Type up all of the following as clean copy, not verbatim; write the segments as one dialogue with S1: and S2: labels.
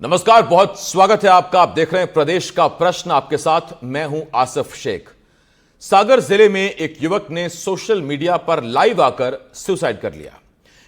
S1: नमस्कार, बहुत स्वागत है आपका। आप देख रहे हैं प्रदेश का प्रश्न, आपके साथ मैं हूं आसिफ शेख। सागर जिले में एक युवक ने सोशल मीडिया पर लाइव आकर सुसाइड कर लिया।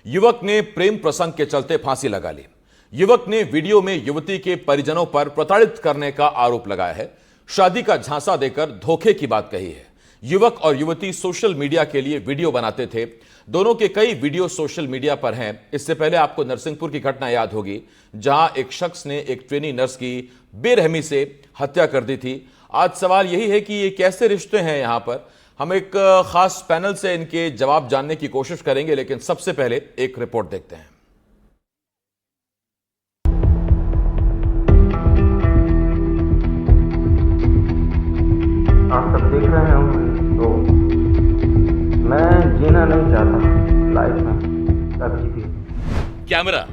S1: युवक ने प्रेम प्रसंग के चलते फांसी लगा ली। युवक ने वीडियो में युवती के परिजनों पर प्रताड़ित करने का आरोप लगाया है। शादी का झांसा देकर धोखे की बात कही है। युवक और युवती सोशल मीडिया के लिए वीडियो बनाते थे। दोनों के कई वीडियो सोशल मीडिया पर हैं। इससे पहले आपको नरसिंहपुर की घटना याद होगी, जहां एक शख्स ने एक ट्रेनी नर्स की बेरहमी से हत्या कर दी थी। आज सवाल यही है कि ये कैसे रिश्ते हैं यहां पर। हम एक खास पैनल से इनके जवाब जानने की कोशिश करेंगे, लेकिन सबसे पहले एक रिपोर्ट देखते हैं।
S2: आप सब देख रहे हैं तो मैं जीना नहीं चाहता लाइफ में कभी भी।
S3: कैमरा,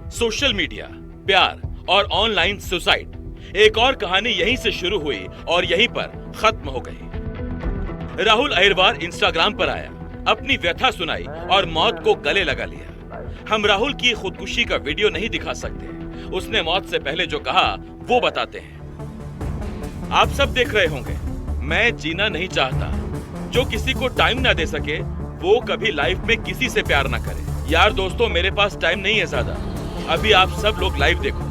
S3: सोशल मीडिया, प्यार और ऑनलाइन सुसाइड, एक और कहानी यहीं से शुरू हुई और यहीं पर खत्म हो गई। राहुल अहिरवार इंस्टाग्राम पर आया, अपनी व्यथा सुनाई और मौत को गले लगा लिया। हम राहुल की खुदकुशी का वीडियो नहीं दिखा सकते। उसने मौत से पहले जो कहा वो बताते हैं। आप सब देख रहे होंगे, मैं जीना नहीं चाहता। जो किसी को टाइम ना दे सके वो कभी लाइफ में किसी से प्यार ना करे। यार दोस्तों, मेरे पास टाइम नहीं है ज्यादा। अभी आप सब लोग लाइव देखो,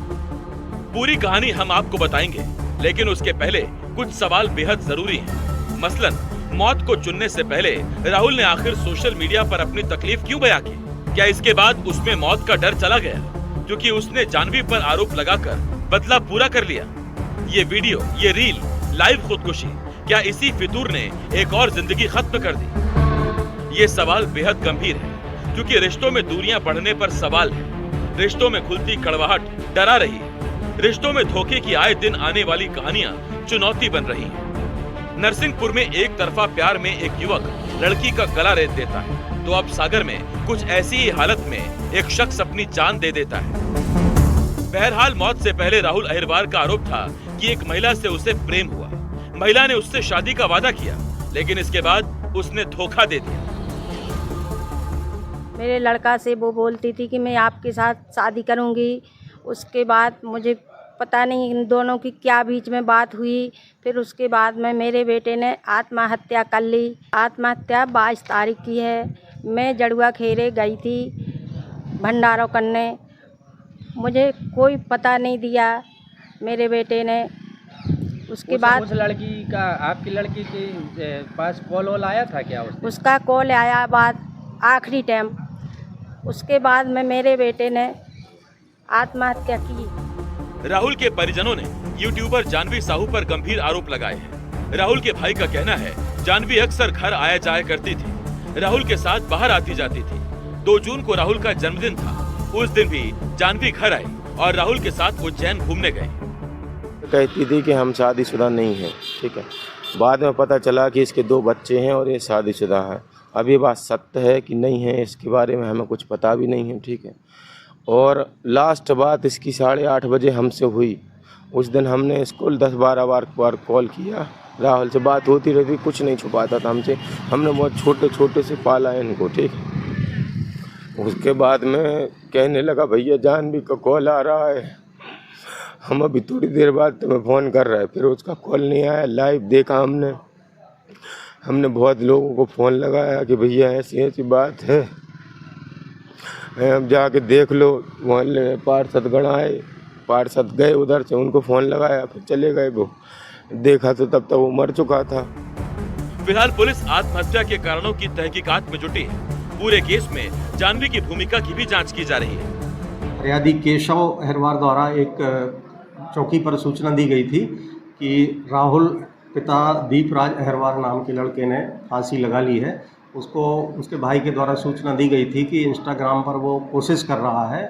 S3: पूरी कहानी हम आपको बताएंगे, लेकिन उसके पहले कुछ सवाल बेहद जरूरी हैं। मसलन, मौत को चुनने से पहले राहुल ने आखिर सोशल मीडिया पर अपनी तकलीफ क्यों बयां की? क्या इसके बाद उसमें मौत का डर चला गया क्योंकि उसने जानवी पर आरोप लगाकर बदला पूरा कर लिया? ये वीडियो, ये रील, लाइव खुदकुशी, क्या इसी फितूर ने एक और जिंदगी खत्म कर दी? ये सवाल बेहद गंभीर है क्योंकि रिश्तों में दूरियां बढ़ने पर सवाल है। रिश्तों में खुलती कड़वाहट डरा रही है। रिश्तों में धोखे की आए दिन आने वाली कहानियां चुनौती बन रही हैं। नरसिंहपुर में एक तरफा प्यार में एक युवक लड़की का गला रेत देता है, तो अब सागर में कुछ ऐसी ही हालत में एक शख्स अपनी जान दे देता है। बहरहाल, मौत से पहले राहुल अहिरवार का आरोप था कि एक महिला से उसे प्रेम हुआ। महिला ने उससे शादी का वादा किया, लेकिन इसके बाद उसने धोखा दे दिया।
S4: मेरे लड़का से वो बोलती थी कि मैं आपके साथ शादी करूंगी। उसके बाद मुझे पता नहीं इन दोनों की क्या बीच में बात हुई। फिर उसके बाद में मेरे बेटे ने आत्महत्या कर ली। आत्महत्या 22 तारीख की है। मैं जड़ुआ खेरे गई थी भंडारों करने। मुझे कोई पता नहीं दिया मेरे बेटे ने। उसके बाद
S5: उस लड़की का, आपकी लड़की के पास कॉल वॉल आया था क्या?
S4: उसका कॉल आया बाद आखिरी टाइम। उसके बाद में मेरे बेटे ने आत्महत्या की।
S3: राहुल के परिजनों ने यूट्यूबर जानवी साहू पर गंभीर आरोप लगाए हैं। राहुल के भाई का कहना है, जानवी अक्सर घर आया जाया करती थी, राहुल के साथ बाहर आती जाती थी। 2 जून को राहुल का जन्मदिन था। उस दिन भी जानवी घर आई और राहुल के साथ उज्जैन घूमने गए।
S2: कहती थी कि हम शादीशुदा नहीं हैं, ठीक है। बाद में पता चला कि इसके 2 बच्चे हैं और ये शादीशुदा है। अब ये बात सत्य है कि नहीं है, इसके बारे में हमें कुछ पता भी नहीं है, ठीक है। और लास्ट बात इसकी 8:30 बजे हमसे हुई। उस दिन हमने इसको 10-12 बार कॉल किया। राहुल से बात होती रहती, कुछ नहीं छुपाता था हमसे। हमने बहुत छोटे छोटे से पाला है इनको, ठीक है। उसके बाद में कहने लगा, भैया जानवी का कॉल आ रहा है, हम अभी थोड़ी देर बाद तुम्हें फ़ोन कर रहे हैं। फिर उसका कॉल नहीं आया। लाइव देखा हमने बहुत लोगों को फ़ोन लगाया कि भैया ऐसी ऐसी बात है, अब जाके देख लो। मोहल्ले में पार्षदगण आए, पार्षद गए उधर से, उनको फ़ोन लगाया, फिर चले गए। वो देखा तो तब तक वो मर चुका था।
S3: फिलहाल पुलिस आत्महत्या के कारणों की तहकीकात में जुटी है। पूरे केस में जानवी की भूमिका की भी जांच की जा रही है।
S6: फरियादी केशव अहिरवार द्वारा एक चौकी पर सूचना दी गई थी कि राहुल पिता दीपराज अहिरवार नाम के लड़के ने फांसी लगा ली है। उसको उसके भाई के द्वारा सूचना दी गई थी कि इंस्टाग्राम पर वो कोशिश कर रहा है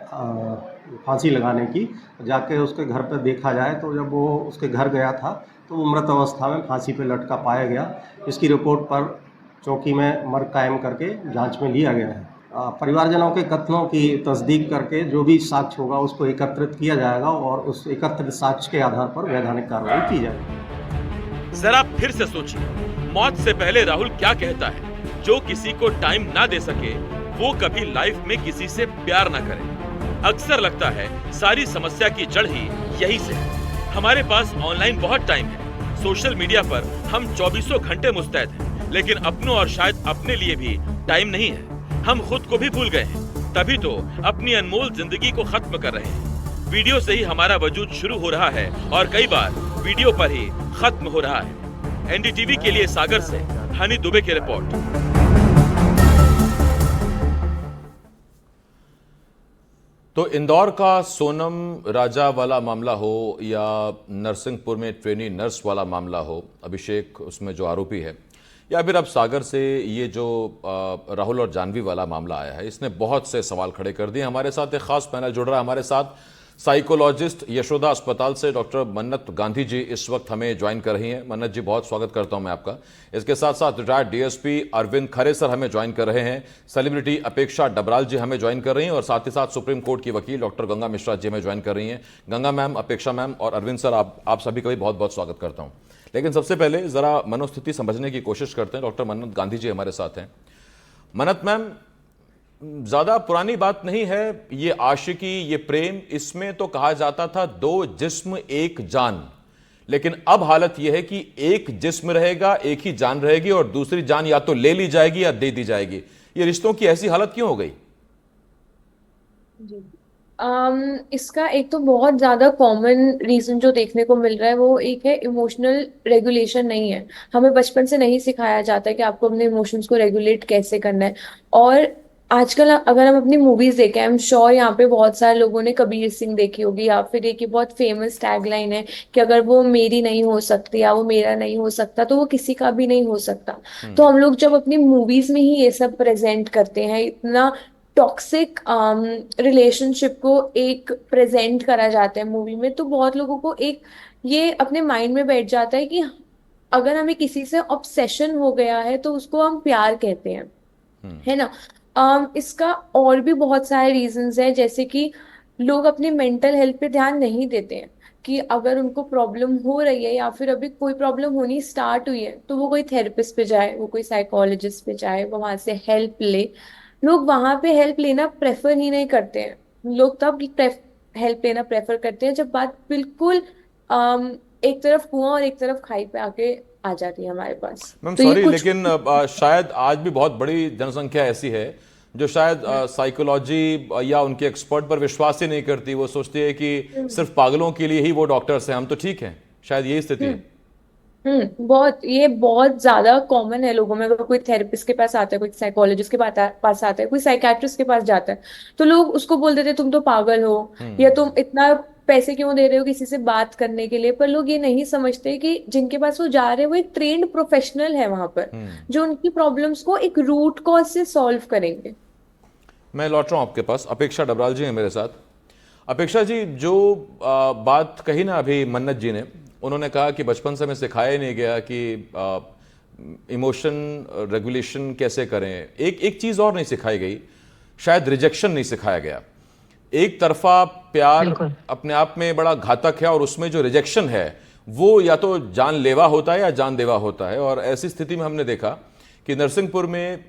S6: फांसी लगाने की। जाके उसके घर पर देखा जाए तो जब वो उसके घर गया था तो वो मृत अवस्था में फांसी पे लटका पाया गया। इसकी रिपोर्ट पर चौकी में मर्ग कायम करके जांच में लिया गया है। परिवारजनों के कथनों की तस्दीक करके जो भी साक्ष्य होगा उसको एकत्रित किया जाएगा और उस एकत्रित साक्ष्य के आधार पर वैधानिक कार्रवाई की जाएगी।
S3: जरा फिर से सोचिए, मौत से पहले राहुल क्या कहता है? जो किसी को टाइम ना दे सके वो कभी लाइफ में किसी से प्यार ना करे। अक्सर लगता है सारी समस्या की जड़ ही यही से है। हमारे पास ऑनलाइन बहुत टाइम है, सोशल मीडिया पर हम 24 घंटे मुस्तैद हैं, लेकिन अपनों और शायद अपने लिए भी टाइम नहीं है। हम खुद को भी भूल गए हैं, तभी तो अपनी अनमोल जिंदगी को खत्म कर रहे हैं। वीडियो से ही हमारा वजूद शुरू हो रहा है और कई बार वीडियो पर ही खत्म हो रहा है। एनडीटीवी के लिए सागर से हनी दुबे की रिपोर्ट।
S1: तो इंदौर का सोनम राजा वाला मामला हो या नरसिंहपुर में ट्रेनी नर्स वाला मामला हो, अभिषेक उसमें जो आरोपी है, या फिर अब सागर से ये जो राहुल और जानवी वाला मामला आया है, इसने बहुत से सवाल खड़े कर दिए। हमारे साथ एक खास पैनल जुड़ रहा है। हमारे साथ साइकोलॉजिस्ट यशोदा अस्पताल से डॉक्टर मन्नत गांधी जी इस वक्त हमें ज्वाइन कर रही हैं। मन्नत जी, बहुत स्वागत करता हूं मैं आपका। इसके साथ साथ रिटायर्ड डीएसपी अरविंद खरे सर हमें ज्वाइन कर रहे हैं। सेलिब्रिटी अपेक्षा डबराल जी हमें ज्वाइन कर रही हैं और साथ ही साथ सुप्रीम कोर्ट की वकील डॉक्टर गंगा मिश्रा जी हमें ज्वाइन कर रही हैं। गंगा मैम, अपेक्षा मैम और अरविंद सर, आप सभी का भी बहुत बहुत स्वागत करता हूँ। लेकिन सबसे पहले जरा मनोस्थिति समझने की कोशिश करते हैं। डॉक्टर मन्नत गांधी जी हमारे साथ हैं। मन्नत मैम, ज्यादा पुरानी बात नहीं है ये आशिकी, ये प्रेम, इसमें तो कहा जाता था दो जिस्म एक जान, लेकिन अब हालत यह है कि एक जिस्म रहेगा, एक ही जान रहेगी और दूसरी जान या तो ले ली जाएगी या दे दी जाएगी। ये रिश्तों की ऐसी हालत क्यों हो गई?
S7: इसका एक तो बहुत ज्यादा कॉमन रीजन जो देखने को मिल रहा है वो एक है इमोशनल रेगुलेशन नहीं है। हमें बचपन से नहीं सिखाया जाता है कि आपको अपने इमोशंस को रेगुलेट कैसे करना है। और आजकल अगर हम अपनी मूवीज देखें, आई एम श्योर यहाँ पे बहुत सारे लोगों ने कबीर सिंह देखी होगी, या फिर एक बहुत फेमस टैगलाइन है कि अगर वो मेरी नहीं हो सकती या वो मेरा नहीं हो सकता तो वो किसी का भी नहीं हो सकता। तो हम लोग जब अपनी मूवीज में ही ये सब प्रेजेंट करते हैं, इतना टॉक्सिक रिलेशनशिप को एक प्रेजेंट करा जाता है मूवी में, तो बहुत लोगों को एक ये अपने माइंड में बैठ जाता है कि अगर हमें किसी से ऑब्सेशन हो गया है तो उसको हम प्यार कहते हैं, है ना। इसका और भी बहुत सारे रीजंस हैं, जैसे कि लोग अपने मेंटल हेल्थ पे ध्यान नहीं देते हैं कि अगर उनको प्रॉब्लम हो रही है या फिर अभी कोई प्रॉब्लम होनी स्टार्ट हुई है तो वो कोई थेरेपिस्ट पे जाए, वो कोई साइकोलॉजिस्ट पे जाए, वो वहां से हेल्प ले। लोग वहां पे हेल्प लेना प्रेफर ही नहीं करते हैं। लोग तब हेल्प लेना प्रेफर करते हैं जब बात बिल्कुल एक तरफ कुआं और एक तरफ खाई पे आके आ जाती है हमारे पास।
S1: मैम
S7: तो
S1: सॉरी, लेकिन शायद आज भी बहुत बड़ी जनसंख्या ऐसी है जो शायद साइकोलॉजी या उनके एक्सपर्ट पर विश्वास ही नहीं करती। वो सोचती है कि सिर्फ पागलों के लिए ही वो डॉक्टर्स हैं, हम तो ठीक हैं। शायद यही स्थिति है।
S7: ये बहुत ज्यादा कॉमन है लोगों में। अगर कोई थेरेपिस्ट के पास आता है, कोई साइकोलॉजिस्ट के पास आता है, कोई साइकेट्रिस्ट के पास जाता है, तो लोग उसको बोल देते हैं तुम तो पागल हो, या तुम इतना पैसे क्यों दे रहे हो किसी से बात करने के लिए। पर लोग ये नहीं समझते कि जिनके पास वो जा रहे हैं वो एक ट्रेन्ड प्रोफेशनल है वहां पर, जो उनकी प्रॉब्लम्स को एक रूट कॉज से सॉल्व करेंगे।
S1: मैं लौट रहा हूं आपके पास। अपेक्षा डबराल जी हैं मेरे साथ। अपेक्षा जी, जो बात कही ना अभी मन्नत जी ने, उन्होंने कहा कि बचपन से हमें सिखाया नहीं गया कि इमोशन रेगुलेशन कैसे करें। एक चीज और नहीं सिखाई गई, शायद रिजेक्शन नहीं सिखाया गया। एक तरफा प्यार अपने आप में बड़ा घातक है और उसमें जो रिजेक्शन है वो या तो जानलेवा होता है या जानदेवा होता है। और ऐसी स्थिति में हमने देखा कि नरसिंहपुर में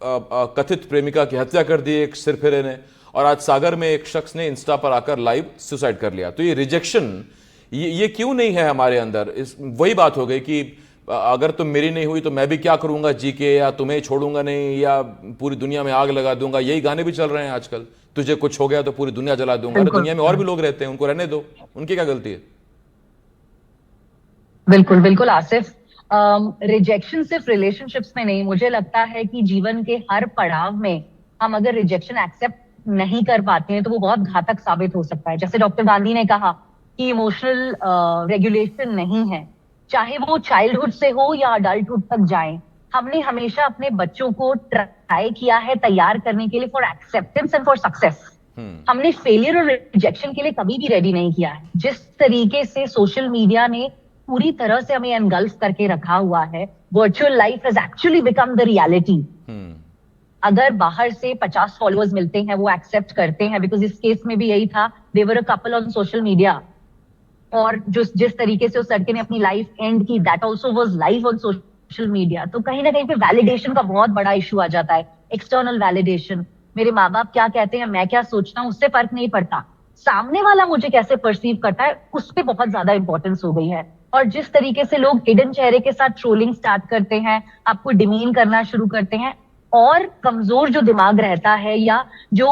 S1: कथित प्रेमिका की हत्या कर दी एक सिरफिरे ने, और आज सागर में एक शख्स ने इंस्टा पर आकर लाइव सुसाइड कर लिया। तो ये रिजेक्शन ये क्यों नहीं है हमारे अंदर? वही बात हो गई कि अगर तुम मेरी नहीं हुई तो मैं भी क्या करूंगा जी के, या तुम्हें छोड़ूंगा नहीं, या पूरी दुनिया में आग लगा दूंगा। यही गाने भी चल रहे हैं आजकल। तुझे कुछ हो गया तो पूरी दुनिया जला दूंगा। अरे दुनिया में और भी लोग रहते हैं, उनको रहने दो, उनकी क्या गलती है?
S8: बिल्कुल बिल्कुल आसिफ, रिजेक्शन सिर्फ रिलेशनशिप्स में नहीं, मुझे लगता है कि जीवन के हर पड़ाव में हम अगर रिजेक्शन एक्सेप्ट नहीं कर पाते हैं तो वो बहुत घातक साबित हो सकता है। जैसे डॉक्टर गांधी ने कहा कि इमोशनल रेगुलेशन नहीं है, चाहे वो चाइल्डहुड से हो या अडल्टहुड तक जाए। हमने हमेशा अपने बच्चों को ट्राई किया है तैयार करने के लिए for acceptance and for success. हमने फेलियर और रिजेक्शन के लिए कभी भी रेडी नहीं किया है। जिस तरीके से सोशल मीडिया ने पूरी तरह से हमें एनगल्फ करके रखा हुआ है, virtual life has actually become the reality. अगर बाहर से 50 फॉलोअर्स मिलते हैं वो एक्सेप्ट करते हैं, बिकॉज इस केस में भी यही था, they were a couple on social media, और जिस तरीके से उस लड़के ने अपनी लाइफ एंड की, that also was live on social media. तो कहीं ना कहीं पे वैलिडेशन का बहुत बड़ा इशू आ जाता है, एक्सटर्नल वैलिडेशन। मेरे माँ बाप क्या कहते हैं, मैं क्या सोचता हूँ, उससे फर्क नहीं पड़ता। सामने वाला मुझे कैसे परसीव करता है, उस पर बहुत ज्यादा इंपॉर्टेंस हो गई है। और जिस तरीके से लोग हिडन चेहरे के साथ ट्रोलिंग स्टार्ट करते हैं, आपको डिमीन करना शुरू करते हैं, और कमजोर जो दिमाग रहता है या जो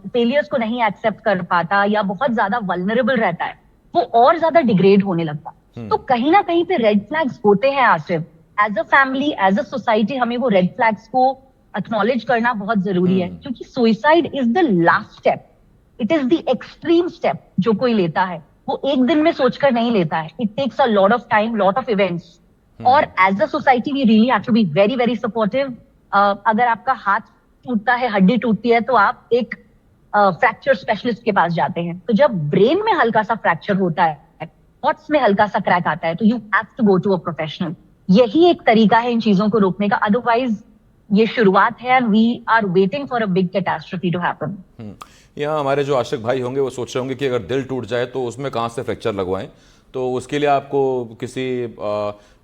S8: फेलियर्स को नहीं एक्सेप्ट कर पाता या बहुत ज्यादा वल्नरेबल रहता है, वो और ज्यादा डिग्रेड होने लगता है। तो कहीं ना कहीं पे रेड फ्लैग्स होते हैं Asif. As a family, as a society, हमें वो रेड फ्लैग्स को एक्नॉलेज करना बहुत जरूरी है, क्योंकि suicide is the last step, it is the extreme step जो कोई लेता है, वो एक दिन में सोचकर नहीं लेता है। It takes a lot of time, lot of events, और as a society we really have to be very very supportive. अगर आपका हाथ टूटता है, हड्डी टूटती है, तो आप एक फ्रैक्चर स्पेशलिस्ट के पास जाते हैं। तो जब ब्रेन में हल्का सा फ्रैक्चर होता है, थॉट्स में हल्का सा क्रैक आता है, तो you have to go to a professional. यही एक तरीका है इन चीजों को रोकने का, अदरवाइज ये शुरुआत है, and we are waiting for a big catastrophe to happen.
S1: यहाँ हमारे जो आशिक भाई होंगे वो सोच रहे होंगे कि अगर दिल टूट जाए तो उसमें कहाँ से फ्रैक्चर लगवाएं, तो उसके लिए आपको किसी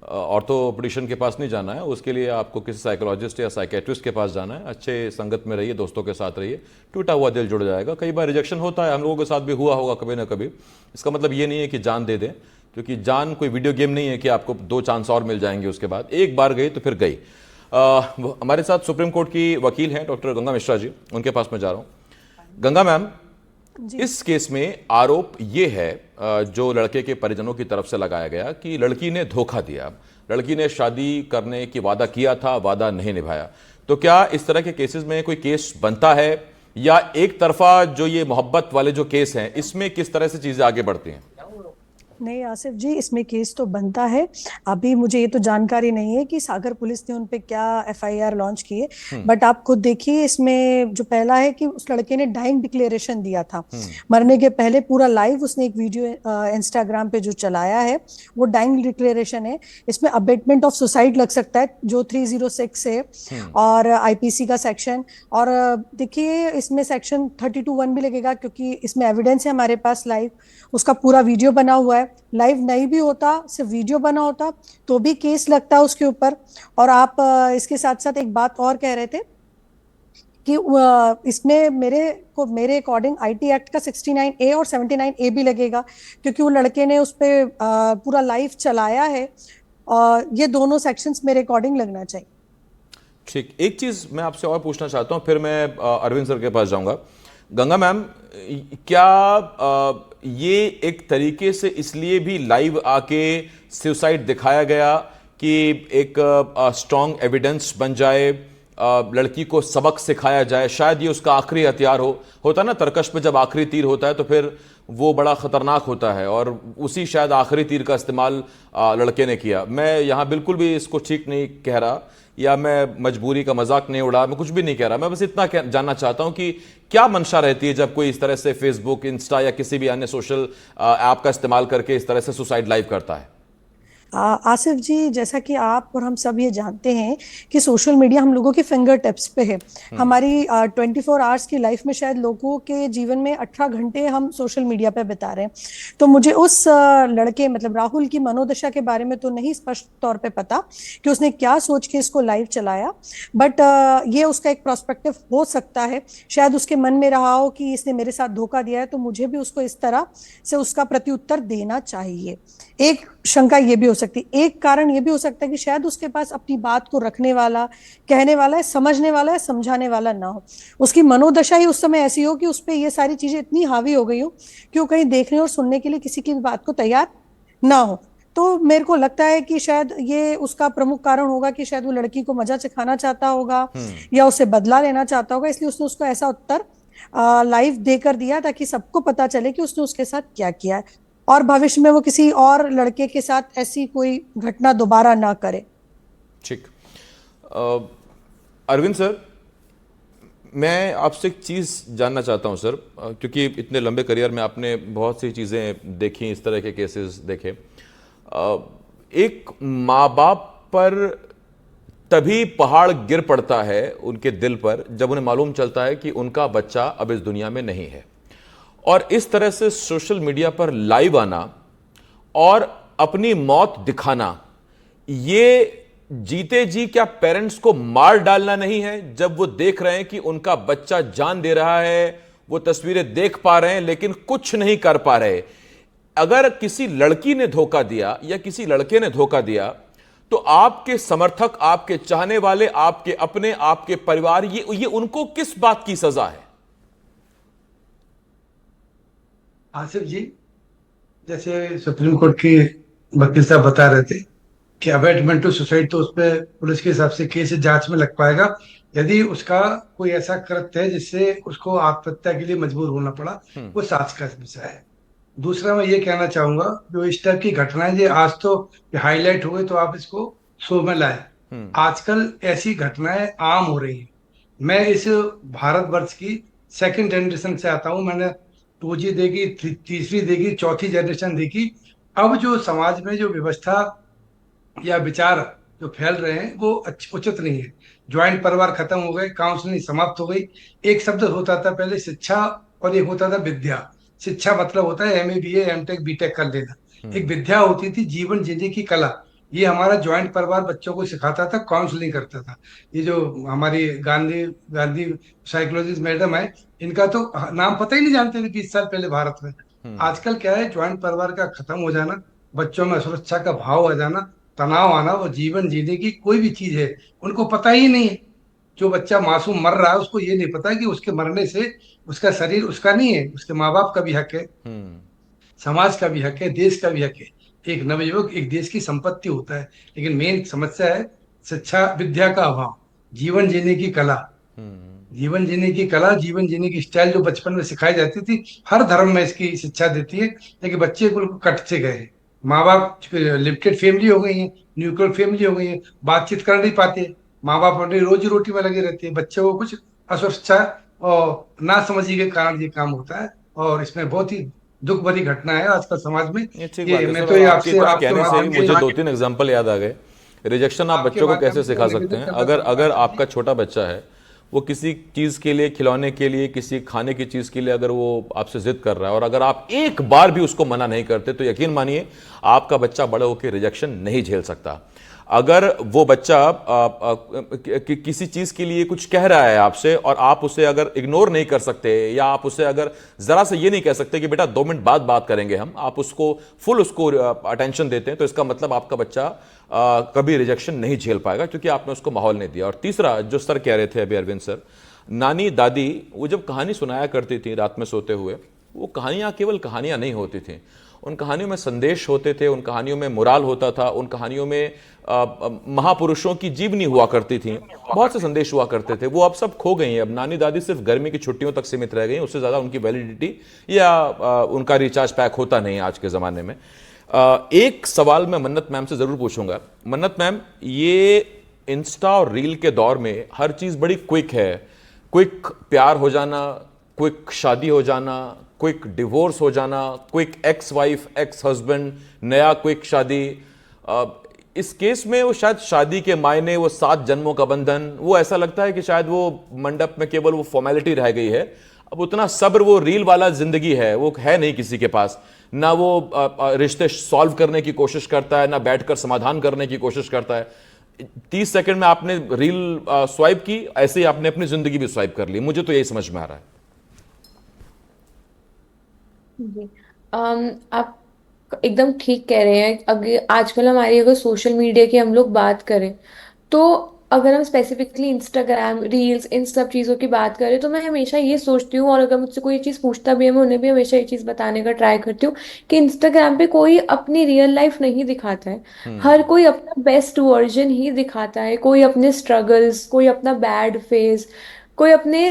S1: ऑर्थोपेडिशियन के पास नहीं जाना है, उसके लिए आपको किसी साइकोलॉजिस्ट या साइकेट्रिस्ट के पास जाना है। अच्छे संगत में रहिए, दोस्तों के साथ रहिए, टूटा हुआ दिल जुड़ जाएगा। कई बार रिजेक्शन होता है, हम लोगों के साथ भी हुआ होगा कभी ना कभी। इसका मतलब ये नहीं है कि जान दे दें, क्योंकि जान कोई वीडियो गेम नहीं है कि आपको 2 चांस और मिल जाएंगे उसके बाद। एक बार गई तो फिर गई। हमारे साथ सुप्रीम कोर्ट की वकील हैं डॉक्टर गंगा मिश्रा जी, उनके पास मैं जा रहा हूँ। गंगा मैम, इस केस में आरोप ये है जो लड़के के परिजनों की तरफ से लगाया गया कि लड़की ने धोखा दिया, लड़की ने शादी करने की वादा किया था, वादा नहीं निभाया। तो क्या इस तरह के केसेस में कोई केस बनता है, या एक तरफा जो ये मोहब्बत वाले जो केस हैं इसमें किस तरह से चीजें आगे बढ़ती हैं?
S9: नहीं आसिफ जी, इसमें केस तो बनता है। अभी मुझे ये तो जानकारी नहीं है कि सागर पुलिस ने उन पे क्या एफआईआर लॉन्च की है, बट आप खुद देखिए, इसमें जो पहला है कि उस लड़के ने डाइंग डिक्लेरेशन दिया था मरने के पहले। पूरा लाइव उसने एक वीडियो इंस्टाग्राम पे जो चलाया है वो डाइंग डिक्लेरेशन है। इसमें अबेटमेंट ऑफ सुसाइड लग सकता है जो 306 है, और आईपीसी का सेक्शन, और देखिए इसमें सेक्शन 32(1) भी लगेगा, क्योंकि इसमें एविडेंस है हमारे पास लाइव, उसका पूरा वीडियो बना हुआ है। लाइव नहीं भी होता, सिर्फ वीडियो बना होता, तो भी केस लगता है उसके ऊपर। और आप इसके साथ साथ एक बात और कह रहे थे कि इसमें मेरे अकॉर्डिंग आईटी एक्ट का 69A और 79A भी लगेगा, क्योंकि वो लड़के ने उस पर पूरा लाइव चलाया है। ये दोनों सेक्शंस मेरे अकॉर्डिंग लगना चाहिए।
S1: ठीक, एक चीज मैं आपसे और पूछना चाहता हूं, फिर मैं अरविंद सर के पास जाऊंगा। गंगा मैम, क्या ये एक तरीके से इसलिए भी लाइव आके सुसाइड दिखाया गया कि एक स्ट्रॉन्ग एविडेंस बन जाए, लड़की को सबक सिखाया जाए? शायद ये उसका आखिरी हथियार होता ना, तर्कश पे जब आखिरी तीर होता है तो फिर वो बड़ा खतरनाक होता है, और उसी शायद आखिरी तीर का इस्तेमाल लड़के ने किया। मैं यहाँ बिल्कुल भी इसको ठीक नहीं कह रहा, या मैं मजबूरी का मजाक नहीं उड़ा, मैं कुछ भी नहीं कह रहा। मैं बस इतना जानना चाहता हूं कि क्या मंशा रहती है जब कोई इस तरह से फेसबुक, इंस्टा या किसी भी अन्य सोशल ऐप का इस्तेमाल करके इस तरह से सुसाइड लाइव करता है?
S9: आसिफ जी, जैसा कि आप और हम सब ये जानते हैं कि सोशल मीडिया हम लोगों के फिंगर टिप्स पे है। हमारी 24 आवर्स की लाइफ में शायद लोगों के जीवन में 18 घंटे हम सोशल मीडिया पे बिता रहे हैं। तो मुझे उस लड़के मतलब राहुल की मनोदशा के बारे में तो नहीं स्पष्ट तौर पे पता कि उसने क्या सोच के इसको लाइव चलाया, बट ये उसका एक प्रोस्पेक्टिव हो सकता है। शायद उसके मन में रहा हो कि इसने मेरे साथ धोखा दिया है, तो मुझे भी उसको इस तरह से उसका प्रत्युत्तर देना चाहिए। एक शंका ये भी हो सकती है, एक कारण ये भी हो सकता है कि शायद उसके पास अपनी बात को रखने वाला, कहने वाला है, समझने वाला है, समझाने वाला ना हो। उसकी मनोदशा ही उस समय ऐसी हो कि उस पर ये सारी चीजें इतनी हावी हो गई हो कि वो कहीं देखने और सुनने के लिए किसी की भी बात को तैयार ना हो। तो मेरे को लगता है कि शायद ये उसका प्रमुख कारण होगा कि शायद वो लड़की को मजा चखाना चाहता होगा या उससे बदला लेना चाहता होगा, इसलिए उसने उसको ऐसा उत्तर लाइव देकर दिया ताकि सबको पता चले कि उसने उसके साथ क्या किया है, और भविष्य में वो किसी और लड़के के साथ ऐसी कोई घटना दोबारा ना करे।
S1: ठीक, अरविंद सर, मैं आपसे एक चीज़ जानना चाहता हूं सर, क्योंकि इतने लंबे करियर में आपने बहुत सी चीज़ें देखी, इस तरह के केसेस देखे। एक माँ बाप पर तभी पहाड़ गिर पड़ता है उनके दिल पर जब उन्हें मालूम चलता है कि उनका बच्चा अब इस दुनिया में नहीं है, और इस तरह से सोशल मीडिया पर लाइव आना और अपनी मौत दिखाना, ये जीते जी क्या पेरेंट्स को मार डालना नहीं है जब वो देख रहे हैं कि उनका बच्चा जान दे रहा है, वो तस्वीरें देख पा रहे हैं लेकिन कुछ नहीं कर पा रहे? अगर किसी लड़की ने धोखा दिया या किसी लड़के ने धोखा दिया तो आपके समर्थक, आपके चाहने वाले, आपके अपने, आपके परिवार, ये उनको किस बात की सजा है?
S10: आसिफ जी, जैसे सुप्रीम कोर्ट के वकील साहब बता रहे थे कि अबैटमेंट टू सुसाइड, तो उस पर पुलिस के हिसाब से केस जांच में लग पाएगा यदि उसका कोई ऐसा कृत्य है जिससे उसको आत्महत्या के लिए मजबूर होना पड़ा, वो साज का विषय है। दूसरा मैं ये कहना चाहूंगा, जो इस टाइप की घटनाएं जो आज तो हाईलाइट हो गई तो आप इसको शो में लाए, आजकल ऐसी घटनाएं आम हो रही हैं। मैं इस भारतवर्ष की सेकंड जनरेशन से आता हूं, मैंने 2G देखी, तीसरी देखी, चौथी जनरेशन देखी। अब जो समाज में जो व्यवस्था या विचार जो फैल रहे हैं वो उचित नहीं है। ज्वाइंट परिवार खत्म हो गए, काउंसलिंग समाप्त हो गई। एक शब्द होता था पहले शिक्षा और एक होता था विद्या। शिक्षा मतलब होता है MA BA M.Tech B.Tech कर लेना। एक विद्या होती थी जीवन जीने की कला। ये हमारा ज्वाइंट परिवार बच्चों को सिखाता था, काउंसलिंग करता था। ये जो हमारी गांधी गांधी साइकोलॉजिस्ट मैडम है, इनका तो नाम पता ही नहीं जानते थे 20 साल पहले भारत में। आजकल क्या है, ज्वाइंट परिवार का खत्म हो जाना, बच्चों में सुरक्षा का भाव आ जाना, तनाव आना, वो जीवन जीने की कोई भी चीज है उनको पता ही नहीं है। जो बच्चा मासूम मर रहा है उसको ये नहीं पता कि उसके मरने से उसका शरीर उसका नहीं है, उसके माँ बाप का भी हक है, समाज का भी हक है, देश का भी हक है। एक नवयुवक एक देश की संपत्ति होता है। लेकिन मेन समस्या है शिक्षा विद्या का अभाव, जीवन जीने की कला। जीवन जीने की कला, जीवन जीने की स्टाइल जो बचपन में सिखाई जाती थी, हर धर्म में इसकी शिक्षा देती है, लेकिन बच्चे बिल्कुल कट से गए हैं। माँ बाप लिमिटेड फैमिली हो गई है, न्यूक्लियर फैमिली हो गई है, बातचीत कर नहीं पाते, माँ बाप अपनी रोजी रोटी में लगे रहते हैं, बच्चे को कुछ असुरक्षा और ना समझी के कारण ये काम होता है। और इसमें बहुत ही दुख भरी घटना है आजकल समाज में।
S1: ये ठीक
S10: ये
S1: बात है
S10: मैं
S1: सर,
S10: तो ये
S1: आपके
S10: आपसे
S1: कुछ
S10: आपके
S1: कहने से ही
S10: माध्यम
S1: मुझे
S10: से
S1: 2-3 एग्जांपल याद आ गए। रिजेक्शन आप
S10: आपके
S1: बच्चों को
S10: माध्यम
S1: कैसे
S10: से
S1: सिखा
S10: निवेदन
S1: सकते हैं?
S10: करना
S1: अगर
S10: चाहूंगा
S1: अगर
S10: आसिफ
S1: आपका
S10: जी।
S1: छोटा बच्चा है, वो किसी चीज के लिए, खिलौने के लिए, किसी खाने की चीज के लिए अगर वो आपसे जिद कर रहा है और अगर आप एक बार भी उसको मना नहीं करते, तो यकीन मानिए आपका बच्चा बड़े होकर रिजेक्शन नहीं झेल सकता। अगर वो बच्चा किसी चीज के लिए कुछ कह रहा है आपसे और आप उसे अगर इग्नोर नहीं कर सकते, या आप उसे अगर जरा से ये नहीं कह सकते कि बेटा 2 मिनट बाद बात करेंगे हम, आप उसको फुल उसको अटेंशन देते हैं, तो इसका मतलब आपका बच्चा कभी रिजेक्शन नहीं झेल पाएगा, क्योंकि आपने उसको माहौल नहीं दिया। और तीसरा जो सर कह रहे थे अभी, अरविंद सर, नानी दादी वो जब कहानी सुनाया करती थी रात में सोते हुए, वो कहानियां केवल कहानियां नहीं होती थी, उन कहानियों में संदेश होते थे, उन कहानियों में मोराल होता था, उन कहानियों में महापुरुषों की जीवनी हुआ करती थी, बहुत से संदेश हुआ करते थे। वो अब सब खो गई हैं। अब नानी दादी सिर्फ गर्मी की छुट्टियों तक सीमित रह गई, उससे ज़्यादा उनकी वैलिडिटी या उनका रिचार्ज पैक होता नहीं आज के ज़माने में। एक सवाल मैं मन्नत मैम से ज़रूर पूछूंगा। मन्नत मैम, ये इंस्टा और रील के दौर में हर चीज़ बड़ी क्विक है, क्विक प्यार हो जाना, क्विक शादी हो जाना, क्विक डिवोर्स हो जाना, quick ex wife ex husband, नया क्विक शादी। इस केस में वो शायद शादी के मायने, वो 7 जन्मों का बंधन, वो ऐसा लगता है कि शायद वो मंडप में केवल वो फॉर्मेलिटी रह गई है। अब उतना सब्र वो रील वाला जिंदगी है वो है नहीं किसी के पास, ना वो रिश्ते सॉल्व करने की कोशिश करता है, ना बैठकर समाधान करने की कोशिश करता है। 30 सेकंड में आपने रील स्वाइप की, ऐसे ही आपने अपनी जिंदगी भी स्वाइप कर ली। मुझे तो यही समझ में आ रहा है।
S7: जी आप एकदम ठीक कह रहे हैं। अगर आजकल हमारी अगर सोशल मीडिया की हम लोग बात करें, तो अगर हम स्पेसिफिकली इंस्टाग्राम रील्स इन सब चीज़ों की बात करें, तो मैं हमेशा ये सोचती हूँ, और अगर मुझसे कोई चीज़ पूछता भी है, मैं उन्हें भी हमेशा ये चीज़ बताने का ट्राई करती हूँ कि इंस्टाग्राम पे कोई अपनी रियल लाइफ नहीं दिखाता है। हर कोई अपना बेस्ट वर्जन ही दिखाता है। कोई अपने स्ट्रगल्स, कोई अपना बैड फेज, कोई अपने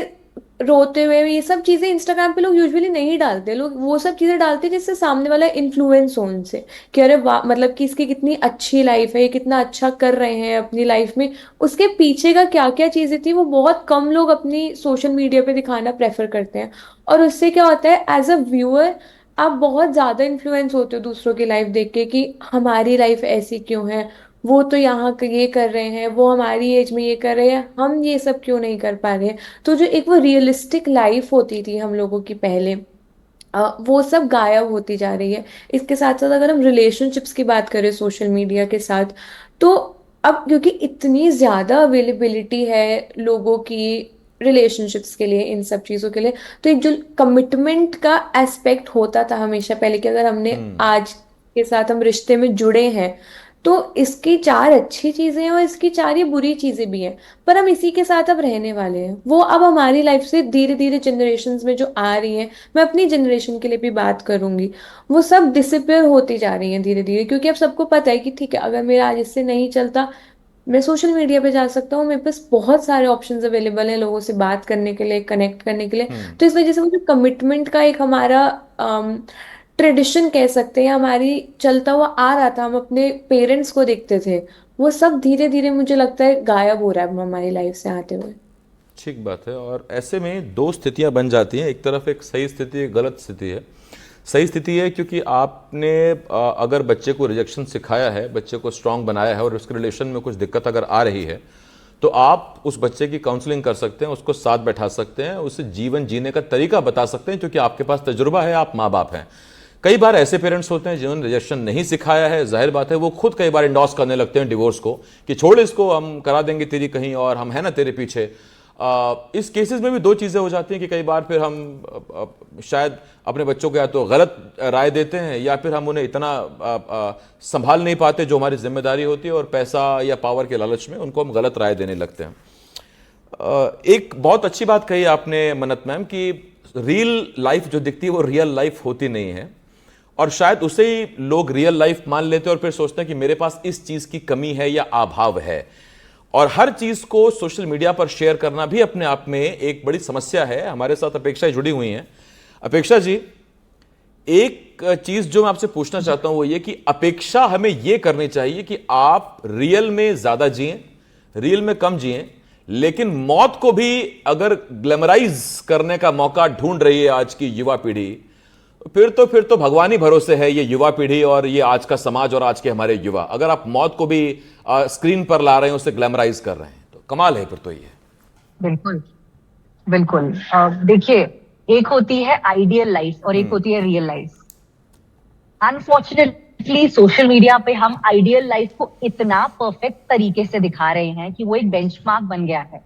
S7: रोते हुए, ये सब चीजें इंस्टाग्राम पे लोग यूजुअली नहीं डालते। लोग वो सब चीजें डालते हैं जिससे सामने वाला इन्फ्लुएंस हो उनसे, कि अरे वाह, मतलब कि इसकी कितनी अच्छी लाइफ है, ये कितना अच्छा कर रहे हैं अपनी लाइफ में। उसके पीछे का क्या क्या चीजें थी वो बहुत कम लोग अपनी सोशल मीडिया पे दिखाना प्रेफर करते हैं। और उससे क्या होता है, एज अ व्यूअर आप बहुत ज्यादा इन्फ्लुएंस होते हो दूसरों की लाइफ देख के, कि हमारी लाइफ ऐसी क्यों है, वो तो यहाँ ये कर रहे हैं, वो हमारी एज में ये कर रहे हैं, हम ये सब क्यों नहीं कर पा रहे हैं। तो जो एक वो रियलिस्टिक लाइफ होती थी हम लोगों की पहले, वो सब गायब होती जा रही है। इसके साथ साथ अगर हम रिलेशनशिप्स की बात करें सोशल मीडिया के साथ, तो अब क्योंकि इतनी ज़्यादा अवेलेबिलिटी है लोगों की रिलेशनशिप्स के लिए, इन सब चीज़ों के लिए, तो एक जो कमिटमेंट का एस्पेक्ट होता था हमेशा पहले कि अगर हमने आज के साथ हम रिश्ते में जुड़े हैं तो इसकी 4 अच्छी चीज़ें हैं और इसकी 4 ये बुरी चीज़ें भी हैं, पर हम इसी के साथ अब रहने वाले हैं। वो अब हमारी लाइफ से धीरे धीरे जनरेशन्स में जो आ रही हैं, मैं अपनी जनरेशन के लिए भी बात करूंगी, वो सब डिसअपियर होती जा रही हैं धीरे धीरे, क्योंकि अब सबको पता है कि ठीक है, अगर मेरा आज इससे नहीं चलता, मैं सोशल मीडिया पे जा सकता हूँ, मेरे पास बहुत सारे ऑप्शंस अवेलेबल हैं लोगों से बात करने के लिए, कनेक्ट करने के लिए। तो इस वजह से वो जो कमिटमेंट का एक हमारा ट्रेडिशन कह सकते हैं, हमारी चलता हुआ आ रहा था, हम अपने पेरेंट्स को देखते थे, वो सब धीरे धीरे मुझे लगता है गायब हो रहा है हमारी लाइफ से आते हुए।
S1: ठीक बात है। और ऐसे में दो स्थितियां बन जाती हैं, एक तरफ एक सही स्थिति, एक गलत स्थिति है। सही स्थिति है क्योंकि आपने अगर बच्चे को रिजेक्शन सिखाया है, बच्चे को स्ट्रांग बनाया है और उसके रिलेशन में कुछ दिक्कत अगर आ रही है तो आप उस बच्चे की काउंसलिंग कर सकते हैं, उसको साथ बैठा सकते हैं, उसे जीवन जीने का तरीका बता सकते हैं, क्योंकि आपके पास तजुर्बा है, आप माँ बाप हैं। कई बार ऐसे पेरेंट्स होते हैं जिन्होंने रिजेक्शन नहीं सिखाया है, जाहिर बात है वो खुद कई बार इंडोर्स करने लगते हैं डिवोर्स को, कि छोड़ इसको, हम करा देंगे तेरी कहीं और, हम है ना तेरे पीछे। इस केसेस में भी दो चीज़ें हो जाती हैं कि कई बार फिर हम शायद अपने बच्चों को या तो गलत राय देते हैं या फिर हम उन्हें इतना संभाल नहीं पाते जो हमारी जिम्मेदारी होती है, और पैसा या पावर के लालच में उनको हम गलत राय देने लगते हैं। एक बहुत अच्छी बात कही आपने मन्नत मैम कि रियल लाइफ जो दिखती है वो रियल लाइफ होती नहीं है, और शायद उसे ही लोग रियल लाइफ मान लेते हैं और फिर सोचते हैं कि मेरे पास इस चीज़ की कमी है या अभाव है। और हर चीज़ को सोशल मीडिया पर शेयर करना भी अपने आप में एक बड़ी समस्या है। हमारे साथ अपेक्षा जुड़ी हुई हैं। अपेक्षा जी, एक चीज़ जो मैं आपसे पूछना चाहता हूं वो ये कि अपेक्षा हमें ये करनी चाहिए कि आप रियल में ज़्यादा जिएं, रियल में कम जिएं, लेकिन मौत को भी अगर ग्लैमराइज करने का मौका ढूंढ रही है आज की युवा पीढ़ी, फिर तो भगवान ही भरोसे है ये युवा पीढ़ी और ये आज का समाज और आज के हमारे युवा। अगर आप मौत को भी स्क्रीन पर ला रहे हैं, उसे ग्लैमराइज कर रहे हैं, तो कमाल है फिर तो ये।
S8: बिल्कुल बिल्कुल। देखिए, एक होती है आइडियल लाइफ और एक होती है real life. Unfortunately social media पे हम आइडियल लाइफ को इतना परफेक्ट तरीके से दिखा रहे हैं कि वो एक बेंचमार्क बन गया है।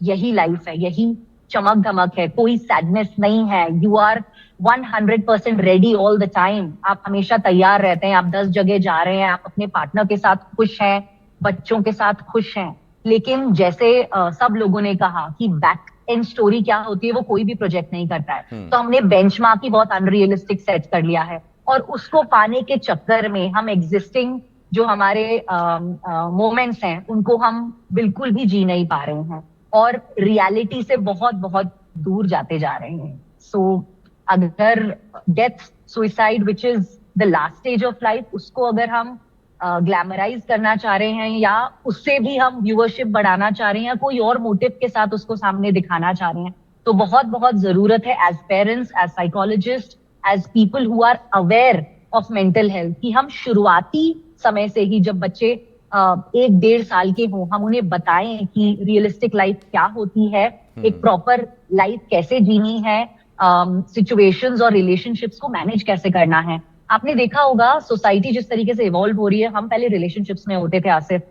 S8: यही लाइफ है, यही चमक धमक है, कोई सैडनेस नहीं है, you are 100% ready all the time, आप हमेशा तैयार रहते हैं, आप 10 जगह जा रहे हैं, आप अपने पार्टनर के साथ खुश हैं, बच्चों के साथ खुश हैं। लेकिन जैसे सब लोगों ने कहा कि बैक एंड स्टोरी क्या होती है वो कोई भी प्रोजेक्ट नहीं करता है। तो हमने बेंचमार्क ही बहुत अनरियलिस्टिक सेट कर लिया है, और उसको पाने के चक्कर में हम एग्जिस्टिंग जो हमारे मोमेंट्स हैं उनको हम बिल्कुल भी जी नहीं पा रहे हैं और रियलिटी से बहुत बहुत दूर जाते जा रहे हैं। सो अगर death, suicide which is the last stage of life, उसको अगर हम ग्लैमराइज करना चाह रहे हैं या उससे भी हम व्यूअरशिप बढ़ाना चाह रहे हैं या कोई और मोटिव के साथ उसको सामने दिखाना चाह रहे हैं, तो बहुत बहुत जरूरत है as parents, as psychologist, as people who are aware of mental health, कि हम शुरुआती समय से ही जब बच्चे 1-1.5 साल के हों, हम उन्हें बताएं कि रियलिस्टिक लाइफ क्या होती है, एक प्रॉपर लाइफ कैसे जीनी है, सिचुएशंस और रिलेशनशिप्स को मैनेज कैसे करना है। आपने देखा होगा सोसाइटी जिस तरीके से इवॉल्व हो रही है, हम पहले रिलेशनशिप्स में होते थे आसिफ,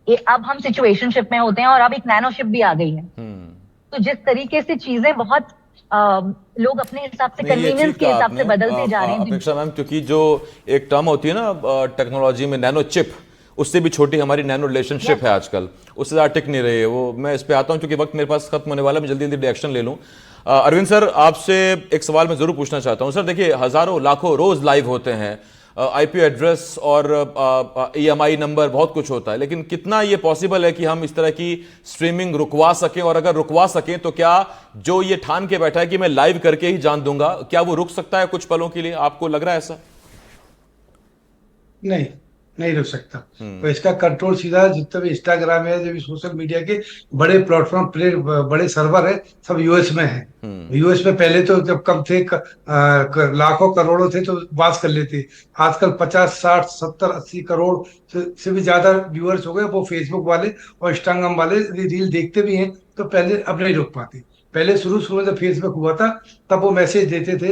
S8: अब हम सिचुएशनशिप में होते हैं और अब एक नैनोशिप भी आ गई है। तो जिस तरीके से चीजें बहुत लोग अपने हिसाब से कन्वीनियंस के हिसाब से बदलते जा रहे हैं।
S1: अपेक्षा मैम, क्योंकि जो एक टर्म होती है ना टेक्नोलॉजी में, नैनो चिप, उससे भी छोटी हमारी नैनो रिलेशनशिप है आजकल, उससे ज़्यादा टिक नहीं रही है वो। मैं इस पे आता हूं क्योंकि वक्त मेरे पास खत्म होने वाला है, मैं जल्दी जल्दी रिएक्शन ले लूं। अरविंद सर, आपसे एक सवाल मैं जरूर पूछना चाहता हूं। सर देखिए, हजारों लाखों रोज लाइव होते हैं, आईपी एड्रेस और EMI नंबर, बहुत कुछ होता है, लेकिन कितना ये पॉसिबल है कि हम इस तरह की स्ट्रीमिंग रुकवा सकें? और अगर रुकवा सकें तो क्या जो ये ठान के बैठा है कि मैं लाइव करके ही जान दूंगा, क्या वो रुक सकता है कुछ पलों के लिए? आपको लग रहा है ऐसा?
S10: नहीं रुक सकता। तो इसका कंट्रोल सीधा जितने भी इंस्टाग्राम है, जो भी सोशल मीडिया के बड़े प्लेटफॉर्म, बड़े सर्वर है, सब यूएस में है। यूएस में पहले तो जब कम थे, लाखों करोड़ों थे तो बात कर लेते, आजकल 50, 60, 70, 80 करोड़ से भी ज्यादा व्यूअर्स हो गए। वो फेसबुक वाले और इंस्टाग्राम वाले रील देखते भी हैं, तो पहले अब नहीं रोक पाते। पहले शुरू में जब फेसबुक हुआ था तब वो मैसेज देते थे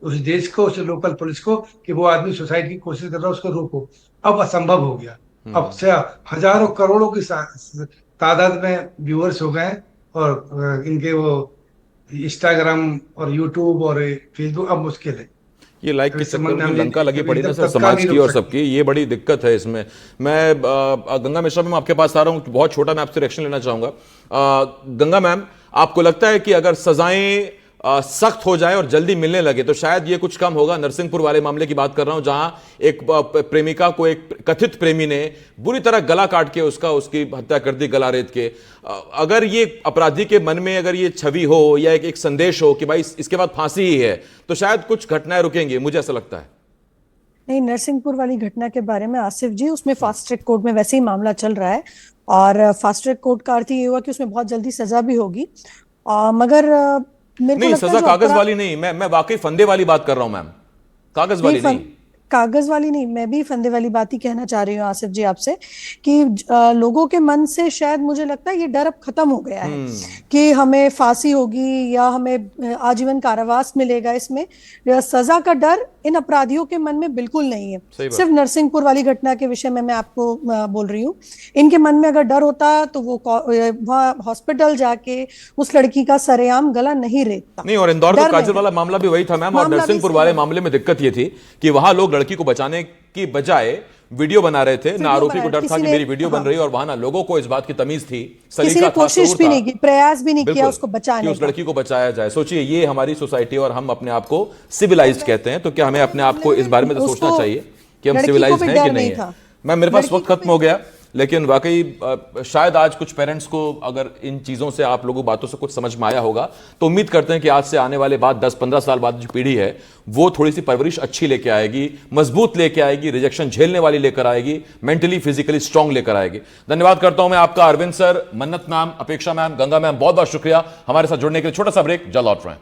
S10: उस देश को, उस लोकल पुलिस को, कि वो आदमी सुसाइड की कोशिश कर रहा है, उसको रोको। अब असंभव हो गया। अब से हजारों करोड़ों की तादाद में व्यूअर्स हो गए, और इनके वो इंस्टाग्राम और यूट्यूब और फेसबुक अब मुश्किल है।
S1: ये लाइक के
S10: अभी
S1: चक्कर
S10: समझ में
S1: में लंका लगी पड़ी ना सर,
S10: तत्काल
S1: समाज
S10: नहीं
S1: की
S10: रोक
S1: और
S10: सकते।
S1: सबकी, ये बड़ी दिक्कत है इसमें। मैं गंगा मिश्रा मैम आपके पास आ रहा हूँ, बहुत छोटा मैं आपसे रिएक्शन लेना चाहूंगा। गंगा मैम, आपको लगता है कि अगर सजाएं सख्त हो जाए और जल्दी मिलने लगे तो शायद ये कुछ कम होगा? नरसिंहपुर वाले मामले की बात कर रहा हूं, जहां एक प्रेमिका को एक कथित प्रेमी ने बुरी तरह गला काट के उसकी हत्या कर दी, गला रेत के। अगर ये अपराधी के मन में अगर ये छवि हो या एक संदेश हो कि भाई इसके बाद फांसी ही है, तो शायद कुछ घटनाएं रुकेंगी, मुझे ऐसा लगता है।
S9: नहीं, नरसिंहपुर वाली घटना के बारे में आसिफ जी, उसमें फास्ट ट्रैक कोर्ट में वैसे ही मामला चल रहा है, और फास्ट ट्रैक कोर्ट का अर्थ ये हुआ कि उसमें बहुत जल्दी सजा भी होगी। मगर मेरे को
S1: नहीं,
S9: लगता है
S1: सजा
S9: जो
S1: कागज वाली नहीं, मैं वाकई फंदे वाली बात कर रहा हूं मैम, कागज वाली नहीं।
S9: कागज वाली नहीं, मैं भी फंदे वाली बात ही कहना चाह रही हूँ आसिफ जी आपसे, कि लोगों के मन से शायद मुझे लगता है ये डर अब खत्म हो गया है कि हमें फांसी होगी या हमें आजीवन कारावास मिलेगा। इसमें सजा का डर इन अपराधियों के मन में बिल्कुल नहीं है। सिर्फ नरसिंहपुर वाली घटना के विषय में मैं आपको बोल रही हूँ, इनके मन में अगर डर होता तो वो वहाँ हॉस्पिटल जाके उस लड़की का सरेआम गला नहीं रेतता।
S1: नहीं, और इंदौर का काजल वाला मामला भी वही था मैम, और नरसिंहपुर वाले मामले में दिक्कत ये थी कि वहां लोग लड़की को बचाने की बजाय वीडियो बना रहे थे ना, आरोपी को डर था कि मेरी वीडियो बन रही है, और वहां ना लोगों को इस बात की तमीज थी,
S9: किसी ने कोशिश भी नहीं की, प्रयास भी नहीं किया उसको बचाने,
S1: उस लड़की को बचाया जाए। सोचिए, ये हमारी सोसाइटी और हम अपने आप को सिविलाइज्ड कहते हैं, तो क्या हमें अपने आप को इस बारे में तो सोचना चाहिए कि हम सिविलाइज्ड हैं कि नहीं है? मैम, मेरे पास वक्त खत्म हो गया, लेकिन वाकई शायद आज कुछ पेरेंट्स को अगर इन चीज़ों से, आप लोगों बातों से कुछ समझ में आया होगा, तो उम्मीद करते हैं कि आज से आने वाले बाद 10-15 साल बाद जो पीढ़ी है वो थोड़ी सी परवरिश अच्छी लेके आएगी, मजबूत लेके आएगी, रिजेक्शन झेलने वाली लेकर आएगी, मेंटली फिजिकली स्ट्रांग लेकर आएगी। धन्यवाद करता हूं मैं आपका, अरविंद सर, मन्नत मैम, अपेक्षा मैम, गंगा मैम, बहुत बहुत शुक्रिया हमारे साथ जुड़ने के लिए। छोटा सा ब्रेक, जल्द लौट रहे हैं।